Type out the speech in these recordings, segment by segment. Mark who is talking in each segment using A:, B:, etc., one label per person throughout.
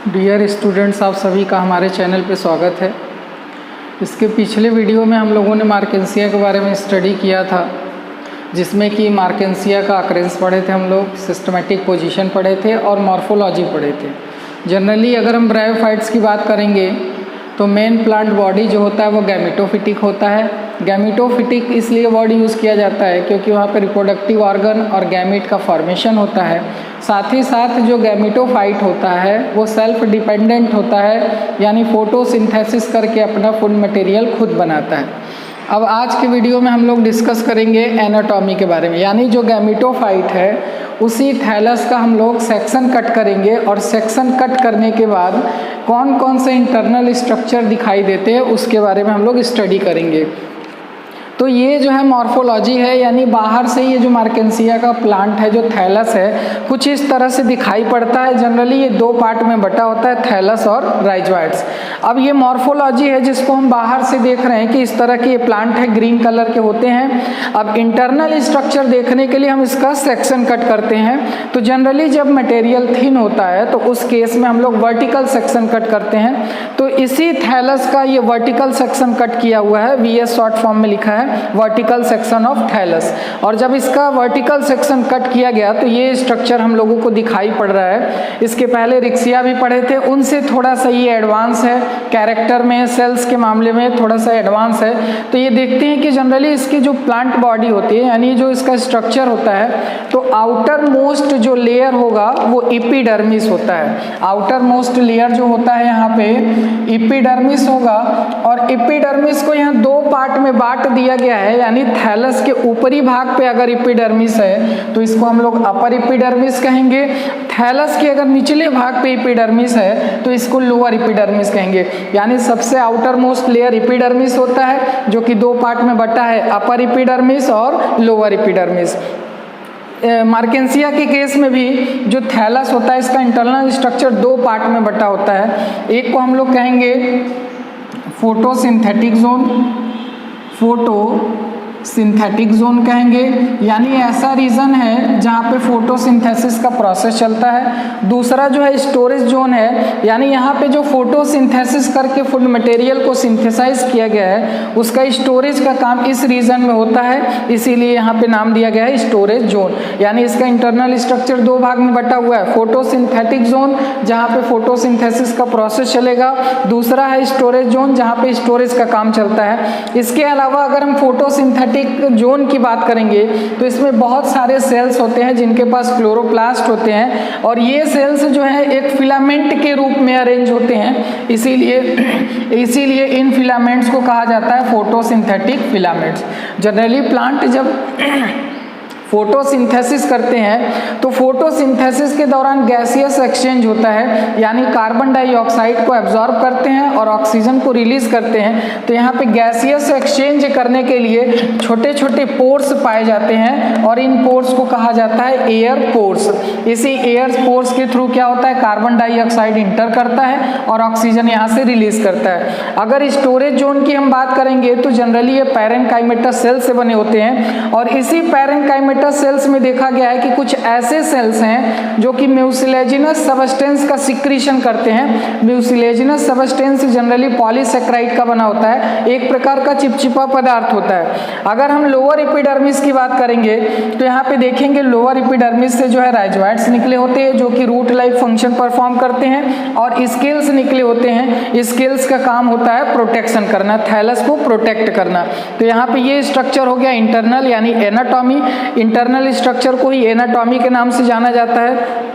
A: Dear students, आप सभी का हमारे चैनल पे स्वागत है। इसके पिछले वीडियो में हम लोगों ने मार्केंसिया के बारे में स्टडी किया था, जिसमें कि मार्केंसिया का अक्रेंस पढ़े थे हम लोग, सिस्टमेटिक पोजीशन पढ़े थे और मॉर्फोलॉजी पढ़े थे। जनरली अगर हम ब्रायोफाइट्स की बात करेंगे तो मेन प्लांट बॉडी जो होता है वो गैमेटोफिटिक होता है। गैमेटोफिटिक इसलिए वर्ड यूज़ किया जाता है क्योंकि वहाँ पे रिप्रोडक्टिव ऑर्गन और गैमेट का फॉर्मेशन होता है। साथ ही साथ जो गैमेटोफाइट होता है वो सेल्फ डिपेंडेंट होता है, यानी फोटोसिंथेसिस करके अपना फूड मटेरियल खुद बनाता है। अब आज के वीडियो में हम लोग डिस्कस करेंगे एनाटॉमी के बारे में, यानी जो गैमेटोफाइट है उसी थैलस का हम लोग सेक्शन कट करेंगे और सेक्शन कट करने के बाद कौन कौन से इंटरनल स्ट्रक्चर दिखाई देते हैं उसके बारे में हम लोग स्टडी करेंगे। तो ये जो है मॉर्फोलॉजी है, यानी बाहर से ये जो मार्केंसिया का प्लांट है, जो थैलस है, कुछ इस तरह से दिखाई पड़ता है। जनरली ये दो पार्ट में बटा होता है, थैलस और राइजोइड्स। अब ये मॉर्फोलॉजी है जिसको हम बाहर से देख रहे हैं कि इस तरह के ये प्लांट है, ग्रीन कलर के होते हैं। अब इंटरनल स्ट्रक्चर देखने के लिए हम इसका सेक्शन कट करते हैं। तो जनरली जब मटेरियल थिन होता है तो उस केस में हम लोग वर्टिकल सेक्शन कट करते हैं। तो इसी थैलस का ये वर्टिकल सेक्शन कट किया हुआ है, VS शॉर्ट फॉर्म में लिखा है, वर्टिकल सेक्शन ऑफ थैलस। और जब इसका वर्टिकल सेक्शन कट किया गया तो ये स्ट्रक्चर हम लोगों को दिखाई पड़ रहा है। इसके पहले रिक्सिया भी पढ़े थे, उनसे थोड़ा सा ये एडवांस है, कैरेक्टर में, सेल्स के मामले में थोड़ा सा एडवांस है। तो ये देखते हैं कि जनरली इसकी जो प्लांट बॉडी होती है, यानी जो इसका स्ट्रक्चर होता है, तो आउटर मोस्ट जो लेयर होगा वो एपिडर्मिस होता है। आउटर मोस्ट लेयर जो होता है यहाँ पे एपिडर्मिस होगा, और एपिडर्मिस को यहाँ दो पार्ट में बांट दिया गया है। यानी थैलस के ऊपरी भाग पे अगर एपिडर्मिस है तो इसको हम लोग अपर एपिडर्मिस कहेंगे। थैलस के अगर निचले भाग पे एपिडर्मिस है तो इसको लोअर एपिडर्मिस कहेंगे। यानी सबसे आउटर मोस्ट लेयर एपिडर्मिस होता है, जो कि दो पार्ट में बटा है, अपर एपिडर्मिस और लोअर एपिडर्मिस। मार्केंसिया के केस में भी जो थैलस होता है इसका इंटरनल स्ट्रक्चर दो पार्ट में बटा होता है। एक को हम लोग कहेंगे फोटोसिंथेटिक जोन, फोटोसिंथेटिक जोन कहेंगे, यानी ऐसा रीजन है जहाँ पे फोटोसिंथेसिस का प्रोसेस चलता है। दूसरा जो है स्टोरेज जोन है, यानी यहाँ पे जो फोटोसिंथेसिस करके फूड मटेरियल को सिंथेसाइज किया गया है उसका स्टोरेज का काम इस रीजन में होता है, इसीलिए यहाँ पे नाम दिया गया है स्टोरेज जोन। यानी इसका इंटरनल स्ट्रक्चर दो भाग में बटा हुआ है, फोटोसिंथेटिक जोन जहाँ पे फोटोसिंथेसिस का प्रोसेस चलेगा, दूसरा है स्टोरेज जोन जहाँ पे स्टोरेज का काम चलता है। इसके अलावा अगर हम फोटोसिंथेटिक जोन की बात करेंगे तो इसमें बहुत सारे सेल्स होते हैं जिनके पास क्लोरोप्लास्ट होते हैं, और ये सेल्स जो है एक फिलामेंट के रूप में अरेंज होते हैं। इसीलिए इन फिलामेंट्स को कहा जाता है फोटोसिंथेटिक फिलामेंट्स। जनरली प्लांट जब फोटोसिंथेसिस करते हैं तो फोटोसिंथेसिस के दौरान गैसियस एक्सचेंज होता है, यानी कार्बन डाइऑक्साइड को एब्जॉर्ब करते हैं और ऑक्सीजन को रिलीज करते हैं। तो यहाँ पे गैसियस एक्सचेंज करने के लिए छोटे छोटे पोर्स पाए जाते हैं, और इन पोर्स को कहा जाता है एयर पोर्स। इसी एयर पोर्स के थ्रू क्या होता है, कार्बन डाइऑक्साइड इंटर करता है और ऑक्सीजन यहाँ से रिलीज करता है। अगर स्टोरेज जोन की हम बात करेंगे तो जनरली ये पैरेन्काइमेटस सेल से बने होते हैं, और इसी पैरेन्काइमेटस सेल्स में देखा गया है कि कुछ ऐसे सेल्स हैं जो कि म्यूसिलेजिनस सबस्टेंस का सिक्रीशन करते हैं। म्यूसिलेजिनस सबस्टेंस जनरली पॉलीसेक्राइड का बना होता है, एक प्रकार का चिपचिपा पदार्थ होता है। अगर हम लोअर एपिडर्मिस की बात करेंगे तो यहाँ पे देखेंगे लोअर एपिडर्मिस से जो है राइजोइड्स निकले होते हैं जो कि रूट लाइक फंक्शन परफॉर्म करते हैं, और स्केल्स निकले होते हैं। स्केल्स का काम होता है प्रोटेक्शन करना, थैलस को प्रोटेक्ट करना। तो यहाँ पे ये स्ट्रक्चर हो गया इंटरनल, यानी एनाटॉमी। इंटरनल स्ट्रक्चर को ही एनाटॉमी के नाम से जाना जाता है।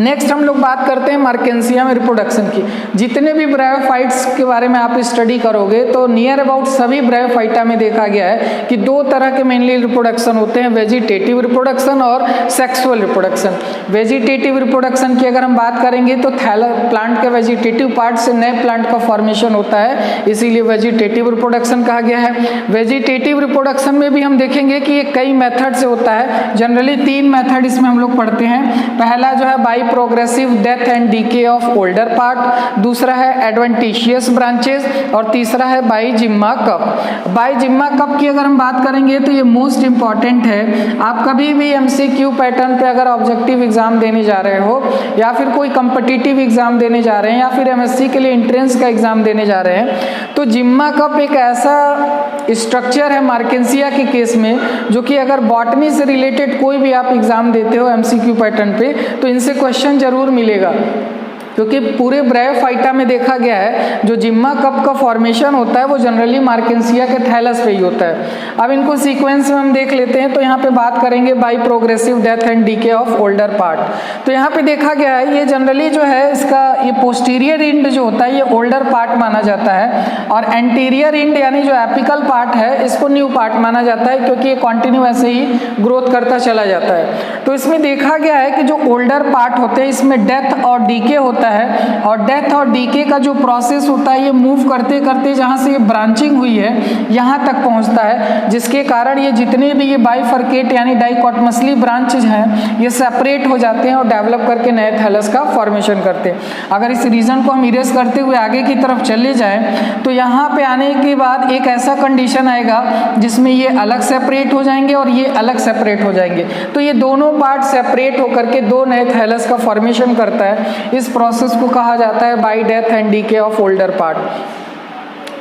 A: नेक्स्ट हम लोग बात करते हैं मार्केंसिया में रिप्रोडक्शन की। जितने भी ब्रायोफाइट्स के बारे में आप स्टडी करोगे तो नियर अबाउट सभी ब्रायोफाइटा में देखा गया है कि दो तरह के मेनली रिप्रोडक्शन होते हैं, वेजिटेटिव रिप्रोडक्शन और सेक्सुअल रिप्रोडक्शन। वेजिटेटिव रिप्रोडक्शन की अगर हम बात करेंगे तो प्लांट के वेजिटेटिव पार्ट से नए प्लांट का फॉर्मेशन होता है, इसीलिए वेजिटेटिव रिप्रोडक्शन कहा गया है। वेजिटेटिव रिप्रोडक्शन में भी हम देखेंगे कि ये कई मेथड से होता है। जनरली तीन मेथड इसमें हम लोग पढ़ते हैं। पहला जो है by progressive death and DK of older part, दूसरा है एडवेंटिशियस ब्रांचेस और तीसरा है बाई जिम्मा कप। बाई जिम्मा कप की अगर हम बात करेंगे तो ये मोस्ट इंपॉर्टेंट है। आप कभी भी एमसीक्यू पैटर्न पे अगर ऑब्जेक्टिव एग्जाम देने जा रहे हो या फिर कोई कम्पिटिटिव एग्जाम देने जा रहे हैं या फिर एमएससी के लिए एंट्रेंस का एग्जाम देने जा रहे हैं तो जिम्मा कप एक ऐसा स्ट्रक्चर है मार्केंसिया के केस में जो कि अगर बॉटनी से रिलेटेड कोई भी आप एग्जाम देते हो एमसीक्यू पैटर्न पे तो इनसे क्वेश्चन जरूर मिलेगा, क्योंकि पूरे ब्रायोफाइटा में देखा गया है जो जिम्मा कप का फॉर्मेशन होता है वो जनरली मार्केंसिया के थैलस पे ही होता है। अब इनको सीक्वेंस में हम देख लेते हैं। तो यहाँ पे बात करेंगे by progressive death and DK of older part. तो यहाँ पे देखा गया है ये जनरली जो है इसका ये पोस्टीरियर इंड जो होता है ये ओल्डर पार्ट माना जाता है और एंटीरियर इंड यानी जो एपिकल पार्ट है इसको न्यू पार्ट माना जाता है, क्योंकि ये कॉन्टिन्यू ऐसे ही ग्रोथ करता चला जाता है। तो इसमें देखा गया है कि जो ओल्डर पार्ट होते हैं इसमें डेथ और डीके होता है और डेथ और डीके का जो प्रोसेस होता है ये मूव करते करते जहाँ से ये ब्रांचिंग हुई है यहाँ तक पहुँचता है, जिसके कारण ये जितने भी ये बाइफर्केट यानी डाइकोटमसली ब्रांचेज हैं ये सेपरेट हो जाते हैं और डेवलप करके नए थैलस का फॉर्मेशन करते हैं। अगर इस रीजन को हम इरेज करते हुए आगे की तरफ चले जाएं तो यहाँ पे आने के बाद एक ऐसा कंडीशन आएगा जिसमें ये अलग सेपरेट हो जाएंगे और ये अलग सेपरेट हो जाएंगे। तो ये दोनों पार्ट सेपरेट होकर के दो नए थैलस का फॉर्मेशन करता है। इस प्रोसेस को कहा जाता है by death and DK of older part.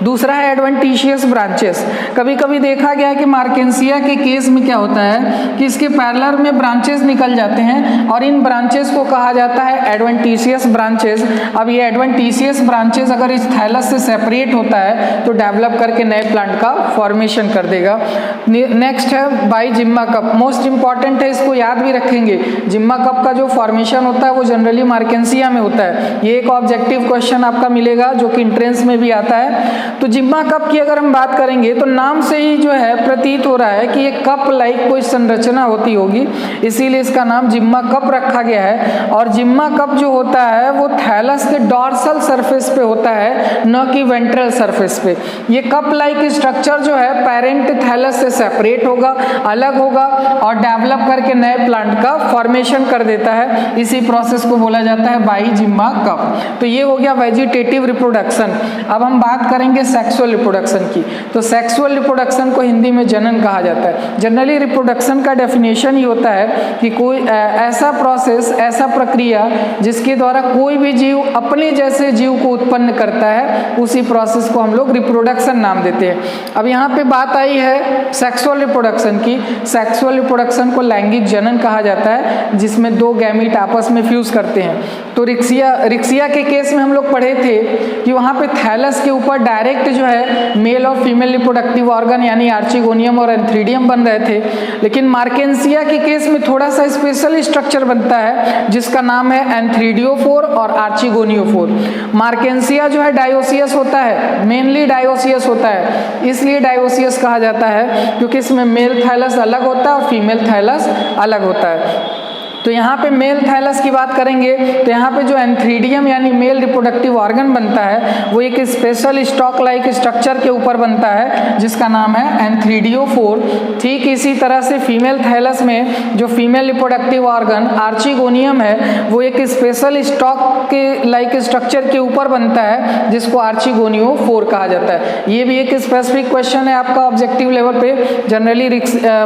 A: दूसरा है एडवेंटिशियस ब्रांचेस। कभी कभी देखा गया है कि मार्केंसिया के केस में क्या होता है कि इसके पैरेलल में ब्रांचेस निकल जाते हैं और इन ब्रांचेस को कहा जाता है एडवेंटिशियस ब्रांचेस। अब ये एडवेंटिशियस ब्रांचेस अगर इस थैलस से सेपरेट होता है तो डेवलप करके नए प्लांट का फॉर्मेशन कर देगा। नेक्स्ट है बाई जिम्मा कप। मोस्ट इंपॉर्टेंट है, इसको याद भी रखेंगे। जिम्मा कप का जो फॉर्मेशन होता है वो जनरली मार्केंसिया में होता है। ये एक ऑब्जेक्टिव क्वेश्चन आपका मिलेगा जो कि एंट्रेंस में भी आता है। तो जिम्मा कप की अगर हम बात करेंगे तो नाम से ही जो है प्रतीत हो रहा है कि ये कप लाइक कोई संरचना होती होगी, इसीलिए इसका नाम जिम्मा कप रखा गया है। और जिम्मा कप जो होता है वो थैलस के डॉर्सल सरफेस पे होता है, न कि वेंट्रल सरफेस पे। ये कप लाइक स्ट्रक्चर जो है पेरेंट थैलस से सेपरेट होगा, अलग होगा और डेवलप करके नए प्लांट का फॉर्मेशन कर देता है। इसी प्रोसेस को बोला जाता है बाई जिम्मा कप। तो ये हो गया वेजिटेटिव रिप्रोडक्शन। अब हम बात करेंगे सेक्सुअल रिप्रोडक्शन की। तो सेक्सुअल रिप्रोडक्शन को हिंदी में जनन कहा जाता है। जनरली रिप्रोडक्शन का डेफिनेशन ही होता है कि कोई ऐसा प्रोसेस, ऐसा प्रक्रिया जिसके द्वारा कोई भी जीव अपने जैसे जीव को उत्पन्न करता है, उसी प्रोसेस को हम लोग रिप्रोडक्शन नाम देते हैं। अब यहाँ पे बात आई है सेक्सुअल रिप्रोडक्शन की। सेक्सुअल रिप्रोडक्शन को लैंगिक जनन कहा जाता है, जिसमें दो गैमीट आपस में फ्यूज करते हैं। तो रिक्सिया के केस में हम लोग पढ़े थे कि वहाँ पे थैलस के ऊपर डायरेक्ट जो है मेल और फीमेल रिप्रोडक्टिव ऑर्गन यानी आर्चिगोनियम और एंथ्रीडियम बन रहे थे। लेकिन मार्केंसिया के केस में थोड़ा सा स्पेशल स्ट्रक्चर बनता है जिसका नाम है एंथ्रीडियोफोर और आर्चिगोनियोफोर। मार्केंसिया जो है डायोसियस होता है, मेनली डायोसियस होता है, इसलिए डायोसियस कहा जाता है क्योंकि इसमें मेल थैलस अलग होता है और फीमेल थैलस अलग होता है। तो यहाँ पे मेल थैलस की बात करेंगे तो यहाँ पे जो एंथ्रीडियम यानी मेल रिप्रोडक्टिव ऑर्गन बनता है वो एक स्पेशल स्टॉक लाइक स्ट्रक्चर के ऊपर बनता है जिसका नाम है एंथ्रीडियोफोर। ठीक इसी तरह से फीमेल थैलस में जो फीमेल रिप्रोडक्टिव ऑर्गन आर्चिगोनियम है वो एक स्पेशल स्टॉक के लाइक स्ट्रक्चर के ऊपर बनता है जिसको आर्चिगोनियोफोर कहा जाता है। ये भी एक स्पेसिफिक क्वेश्चन है आपका ऑब्जेक्टिव लेवल पे। जनरली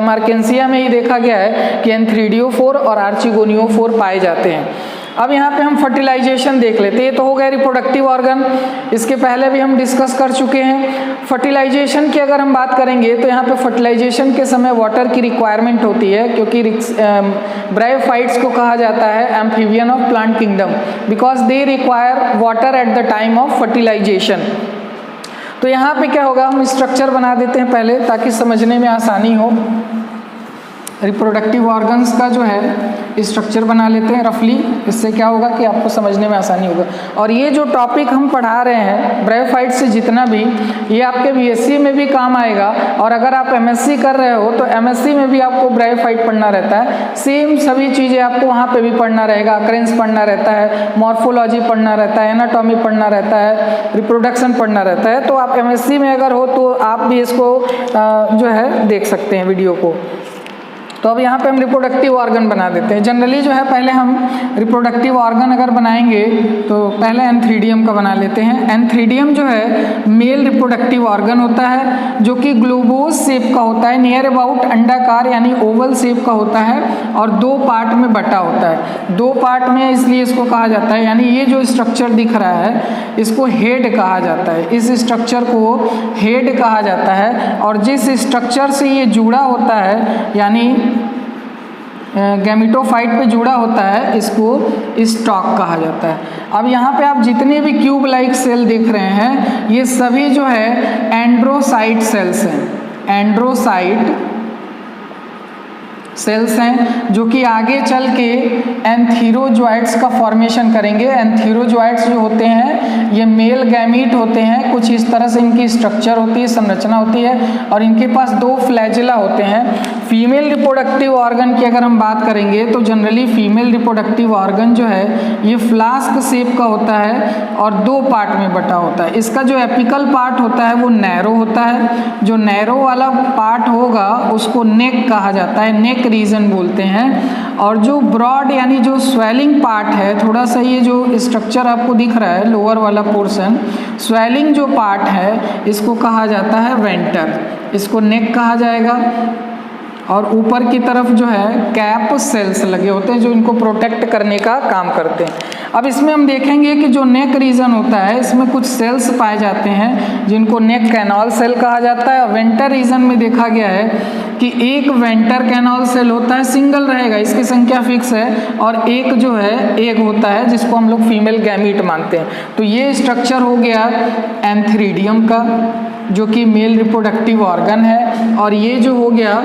A: मार्केंसिया में ही देखा गया है कि एंथ्रीडियोफोर और आर्चिगोनियोफोर पाए जाते हैं। अब यहाँ पे हम फर्टिलाइजेशन देख लेते हैं। ये तो हो गया रिप्रोडक्टिव ऑर्गन, इसके पहले भी हम डिस्कस कर चुके हैं। फर्टिलाइजेशन की अगर हम बात करेंगे तो यहाँ पे फर्टिलाइजेशन के समय वाटर की रिक्वायरमेंट होती है, क्योंकि ब्रायोफाइट्स को कहा जाता है amphibian of plant kingdom because they require water at the time of fertilization. तो यहाँ पे क्या होगा, हम स्ट्रक्चर बना देते हैं पहले ताकि समझने में आसानी हो। रिप्रोडक्टिव ऑर्गन्स का जो है स्ट्रक्चर बना लेते हैं रफली, इससे क्या होगा कि आपको समझने में आसानी होगा। और ये जो टॉपिक हम पढ़ा रहे हैं ब्रायोफाइट से जितना भी, ये आपके बीएससी में भी काम आएगा और अगर आप एमएससी कर रहे हो तो एमएससी में भी आपको ब्रायोफाइट पढ़ना रहता है। सेम सभी चीज़ें आपको वहाँ पे भी पढ़ना रहेगा। अकरेंस पढ़ना रहता है, मॉर्फोलॉजी पढ़ना रहता है, एनाटॉमी पढ़ना रहता है, रिप्रोडक्शन पढ़ना रहता है। तो आप एमएससी में अगर हो तो आप भी इसको जो है देख सकते हैं वीडियो को। तो अब यहाँ पे हम रिप्रोडक्टिव ऑर्गन बना देते हैं। जनरली जो है पहले हम रिप्रोडक्टिव ऑर्गन अगर बनाएंगे तो पहले एंथ्रीडियम का बना लेते हैं। एंथ्रीडियम जो है मेल रिप्रोडक्टिव ऑर्गन होता है जो कि ग्लोबोज शेप का होता है, नियर अबाउट अंडाकार यानी ओवल शेप का होता है और 2 पार्ट में बटा होता है। 2 पार्ट में इसलिए इसको कहा जाता है, यानी ये जो स्ट्रक्चर दिख रहा है इसको हेड कहा जाता है, इस स्ट्रक्चर को हेड कहा जाता है। और जिस स्ट्रक्चर से ये जुड़ा होता है यानी गैमेटोफाइट पे जुड़ा होता है इसको स्टॉक कहा जाता है। अब यहाँ पे आप जितने भी क्यूब लाइक सेल देख रहे हैं ये सभी जो है एंड्रोसाइट सेल्स हैं, एंड्रोसाइट सेल्स हैं जो कि आगे चल के एंथीरोजॉइट्स का फॉर्मेशन करेंगे। एंथीरोजॉइट्स जो होते हैं ये मेल गैमीट होते हैं, कुछ इस तरह से इनकी स्ट्रक्चर होती है, संरचना होती है और इनके पास 2 फ्लैजिला होते हैं। फीमेल रिप्रोडक्टिव ऑर्गन की अगर हम बात करेंगे तो जनरली फीमेल रिप्रोडक्टिव ऑर्गन जो है ये फ्लास्क शेप का होता है और 2 पार्ट में बटा होता है। इसका जो एपिकल पार्ट होता है वो नैरो होता है, जो नैरो वाला पार्ट होगा उसको नेक कहा जाता है, नेक रीजन बोलते हैं। और जो ब्रॉड यानी जो स्वेलिंग पार्ट है, थोड़ा सा ये जो स्ट्रक्चर आपको दिख रहा है लोअर वाला पोर्शन, स्वेलिंग जो पार्ट है इसको कहा जाता है वेंटर, इसको नेक कहा जाएगा। और ऊपर की तरफ जो है कैप सेल्स लगे होते हैं जो इनको प्रोटेक्ट करने का काम करते हैं। अब इसमें हम देखेंगे कि जो नेक रीजन होता है इसमें कुछ सेल्स पाए जाते हैं जिनको नेक कैनाल सेल कहा जाता है। वेंटर रीजन में देखा गया है कि एक वेंटर कैनाल सेल होता है, सिंगल रहेगा, इसकी संख्या फिक्स है, और एक जो है एग होता है जिसको हम लोग फीमेल गैमीट मानते हैं। तो ये स्ट्रक्चर हो गया एंथ्रीडियम का जो कि मेल रिप्रोडक्टिव ऑर्गन है, और ये जो हो गया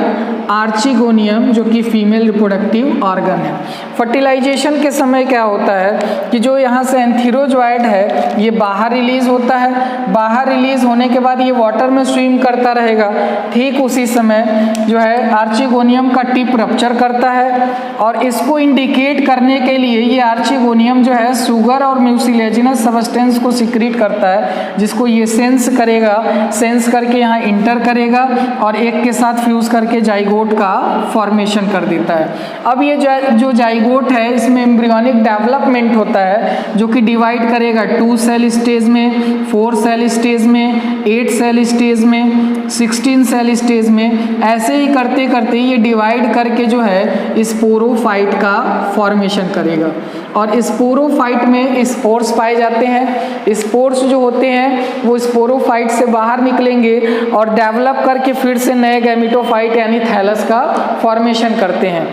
A: आर्चिगोनियम जो कि फीमेल रिप्रोडक्टिव ऑर्गन है। फर्टिलाइजेशन के समय क्या होता है कि जो यहाँ से एंथीरोजॉइड है ये बाहर रिलीज होता है, बाहर रिलीज होने के बाद ये वाटर में स्विम करता रहेगा। ठीक उसी समय जो है आर्चिगोनियम का टिप रप्चर करता है और इसको इंडिकेट करने के लिए ये आर्चिगोनियम जो है शुगर और म्यूसिलेजिनस सब्सटेंस को सिक्रीट करता है जिसको ये सेंस करेगा, सेंस करके यहाँ इंटर करेगा और एक के साथ फ्यूज करके जाइगोट का फॉर्मेशन कर देता है। अब ये जो जाइगोट है इसमें एम्ब्रियोनिक डेवलपमेंट होता है जो कि डिवाइड करेगा 2 सेल स्टेज में, 4 सेल स्टेज में, 8 सेल स्टेज में, 16 सेल स्टेज में। ऐसे ही करते करते ये डिवाइड करके जो है स्पोरोफाइट का फॉर्मेशन करेगा और स्पोरोफाइट में स्पोर्स पाए जाते हैं। स्पोर्स जो होते हैं वो स्पोरोफाइट से बाहर निकलेंगे और डेवलप करके फिर से नए गैमेटोफाइट यानी थैलस का फॉर्मेशन करते हैं।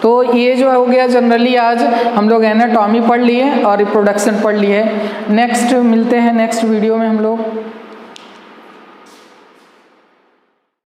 A: तो ये जो हो गया जनरली आज हम लोग एनाटॉमी पढ़ लिए और रिप्रोडक्शन पढ़ लिए। नेक्स्ट मिलते हैं नेक्स्ट वीडियो में हम लोग।